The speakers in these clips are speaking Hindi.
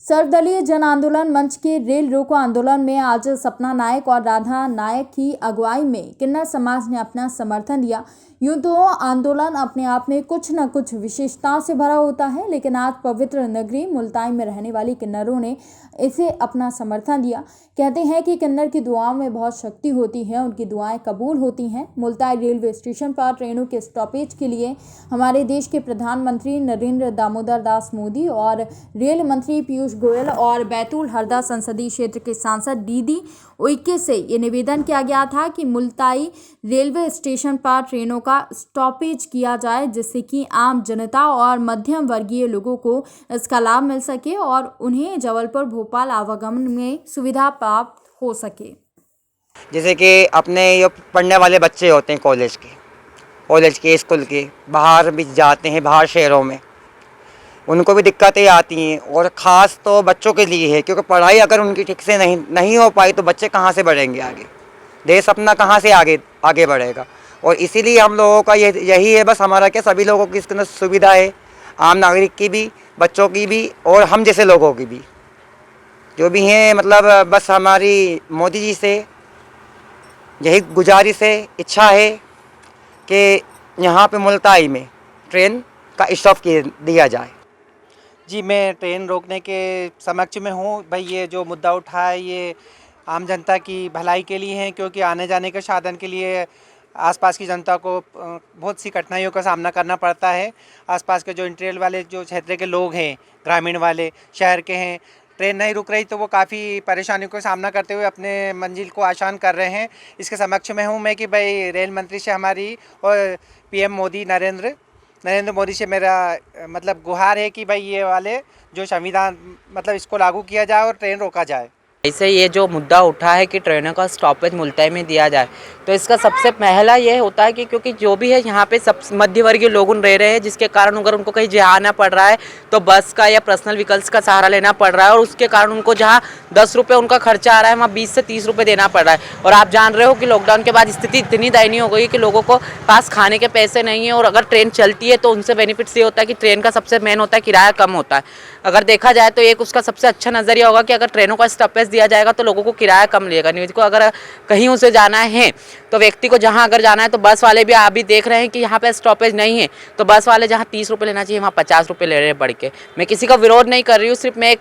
सर्वदलीय जन आंदोलन मंच के रेल रोको आंदोलन में आज सपना नायक और राधा नायक की अगुवाई में किन्नर समाज ने अपना समर्थन दिया। यूं तो आंदोलन अपने आप में कुछ न कुछ विशेषताओं से भरा होता है, लेकिन आज पवित्र नगरी मुल्ताई में रहने वाली किन्नरों ने इसे अपना समर्थन दिया। कहते हैं कि किन्नर की दुआओं में बहुत शक्ति होती है, उनकी दुआएं कबूल होती हैं। मुल्ताई रेलवे स्टेशन पर ट्रेनों के स्टॉपेज के लिए हमारे देश के प्रधानमंत्री नरेंद्र दामोदर दास मोदी और रेल मंत्री पीयूष गोयल और बैतूल हरदा संसदीय क्षेत्र के सांसद दीदी उइके से ये निवेदन किया गया था कि मुल्ताई रेलवे स्टेशन पर ट्रेनों का स्टॉपेज किया जाए, जिससे कि आम जनता और मध्यम वर्गीय लोगों को इसका लाभ मिल सके और उन्हें जबलपुर भोपाल आवागमन में सुविधा प्राप्त हो सके। जैसे कि अपने ये पढ़ने वाले बच्चे होते हैं कॉलेज के स्कूल के बाहर भी जाते हैं, बाहर शहरों में, उनको भी दिक्कतें आती हैं। और ख़ास तो बच्चों के लिए है, क्योंकि पढ़ाई अगर उनकी ठीक से नहीं हो पाई तो बच्चे कहाँ से बढ़ेंगे आगे, देश अपना कहाँ से आगे बढ़ेगा। और इसीलिए हम लोगों का यही है बस हमारा क्या, सभी लोगों की इसके अंदर सुविधा है, आम नागरिक की भी, बच्चों की भी और हम जैसे लोगों की भी, जो भी हैं। मतलब बस हमारी मोदी जी से यही गुजारिश है, इच्छा है कि यहाँ पे मुल्ताई में ट्रेन का स्टॉप दिया जाए। जी, मैं ट्रेन रोकने के समक्ष में हूँ। भाई ये जो मुद्दा उठा है ये आम जनता की भलाई के लिए है, क्योंकि आने जाने के साधन के लिए आसपास की जनता को बहुत सी कठिनाइयों का सामना करना पड़ता है। आसपास के जो इंटीरियर वाले जो क्षेत्र के लोग हैं, ग्रामीण वाले शहर के हैं, ट्रेन नहीं रुक रही तो वो काफ़ी परेशानियों का सामना करते हुए अपने मंजिल को आसान कर रहे हैं। इसके समक्ष में हूँ मैं कि भाई रेल मंत्री से हमारी और पीएम मोदी नरेंद्र मोदी से मेरा मतलब गुहार है कि भाई ये वाले जो संविधान मतलब इसको लागू किया जाए और ट्रेन रोका जाए। ऐसे ये जो मुद्दा उठा है कि ट्रेनों का स्टॉपेज मुल्ताई में दिया जाए, तो इसका सबसे पहला ये होता है कि क्योंकि जो भी है यहाँ पे सब मध्यवर्गीय लोग रह रहे हैं, जिसके कारण अगर उनको कहीं जाना पड़ रहा है तो बस का या पर्सनल व्हीकल्स का सहारा लेना पड़ रहा है, और उसके कारण उनको जहाँ 10 रुपये उनका खर्चा आ रहा है वहाँ 20 से 30 रुपये देना पड़ रहा है। और आप जान रहे हो कि लॉकडाउन के बाद स्थिति इतनी दयनीय हो गई कि लोगों को पास खाने के पैसे नहीं है, और अगर ट्रेन चलती है तो उनसे बेनिफिट्स ये होता है कि ट्रेन का सबसे मेन होता है किराया कम होता है। अगर देखा जाए तो एक उसका सबसे अच्छा नज़रिया होगा कि अगर ट्रेनों का स्टॉपेज दिया जाएगा तो लोगों को किराया कम लगेगा। नहीं को अगर कहीं उसे जाना है तो व्यक्ति को जहां अगर जाना है तो बस वाले भी आप भी देख रहे हैं कि यहाँ पे स्टॉपेज नहीं है, तो बस वाले जहां 30 रुपये लेना चाहिए वहाँ 50 रुपये ले रहे हैं बढ़ के। मैं किसी का विरोध नहीं कर रही हूँ, सिर्फ मैं एक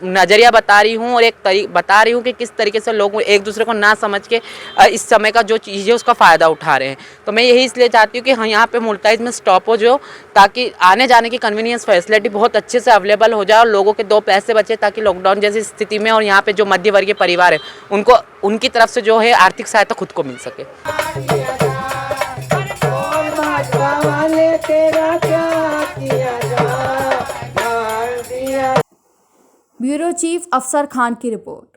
नज़रिया बता रही हूँ और एक बता रही हूँ कि किस तरीके से लोग एक दूसरे को ना समझ के इस समय का जो चीज़ है उसका फ़ायदा उठा रहे हैं। तो मैं यही इसलिए चाहती हूँ कि हाँ यहाँ पे मुल्ताई में स्टॉप हो जो, ताकि आने जाने की कन्वीनियंस फैसिलिटी बहुत अच्छे से अवेलेबल हो जाए और लोगों के 2 पैसे बचे, ताकि लॉकडाउन जैसी स्थिति में और यहाँ पे जो मध्य वर्गीय परिवार है उनको उनकी तरफ से जो है आर्थिक सहायता खुद को मिल सके। ब्यूरो चीफ अफसर खान की रिपोर्ट।